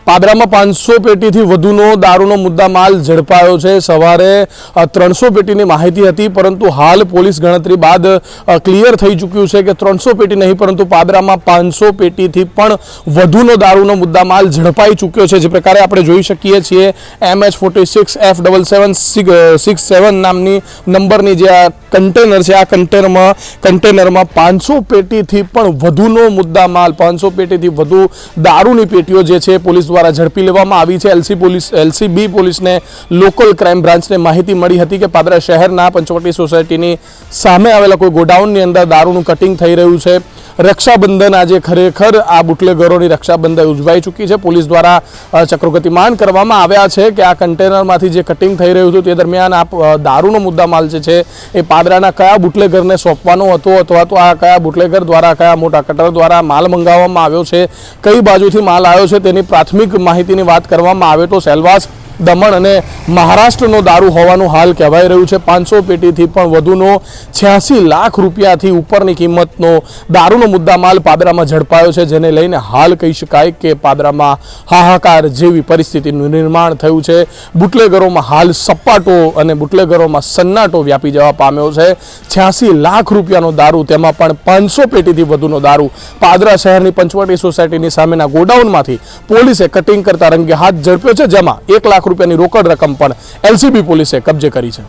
પાદરામાં 500 પેટીથી વધુનો દારૂનો મુદ્દામાલ ઝડપાયો છે। સવારે 300 પેટીની માહિતી હતી, પરંતુ હાલ પોલીસ ગણતરી બાદ ક્લિયર થઈ ચૂક્યું છે કે 300 પેટી નહીં, પરંતુ પાદરામાં 500 પેટીથી પણ વધુનો દારૂનો મુદ્દામાલ ઝડપાઈ ચૂક્યો છે। જે પ્રકારે આપણે જોઈ શકીએ છીએ, MH46F7767 નામની નંબરની જે આ કન્ટેનર છે, આ કન્ટેનરમાં 500 પેટીથી પણ વધુનો મુદ્દામાલ, 500 પેટીથી વધુ દારૂની પેટીઓ જે છે પોલીસ દ્વારા ઝડપી લેવામાં આવી છે। LCB પોલીસને લોકલ ક્રાઇમ બ્રાન્ચને માહિતી મળી હતી કે પાદરા શહેરના પંચવટી સોસાયટીની સામે આવેલા કોઈ ગોડાઉનની અંદર દારૂનું કટિંગ થઈ રહ્યું છે। રક્ષાબંધન આજે ખરેખર આ બુટલેગરોની રક્ષાબંધન ઉજવાઈ ચૂકી છે। પોલીસ દ્વારા ચક્રો ગતિમાન કરવામાં આવ્યા છે કે આ કન્ટેનરમાંથી જે કટિંગ થઈ રહ્યું હતું તે દરમિયાન આ દારૂનો મુદ્દામાલ જે છે એ પાદરાના કયા બુટલેગરને સોંપવાનો હતો, અથવા તો આ કયા બુટલેગર દ્વારા, કયા મોટા કટર દ્વારા માલ મંગાવવામાં આવ્યો છે, કઈ બાજુથી માલ આવ્યો છે, તેની પ્રાથમિક માહિતીની વાત કરવામાં આવે તો સેલવાસ, દમણ અને મહારાષ્ટ્રનો દારૂ હોવાનું હાલ કહેવાઈ રહ્યું છે। 500 પેટીથી પણ વધુનો 86 લાખ રૂપિયાથી ઉપરની કિંમતનો દારૂનો મુદ્દામાલ પાદરામાં ઝડપાયો છે, જેને લઈને હાલ કહી શકાય કે પાદરામાં હાહાકાર જેવી પરિસ્થિતિનું નિર્માણ થયું છે। બુટલેગરોમાં હાલ સપાટો અને બુટલેગરોમાં સન્નાટો વ્યાપી જવા પામ્યો છે। 86 લાખ રૂપિયાનો દારૂ, તેમાં પણ 500 પેટીથી વધુનો દારૂ પાદરા શહેરની પંચવટી સોસાયટીની સામેના ગોડાઉનમાંથી પોલીસે કટિંગ કરતા રંગે હાથ ઝડપ્યો છે, જેમાં 1 લાખ રૂપિયાની રોકડ રકમ પણ LCB પોલીસે કબજે કરી છે।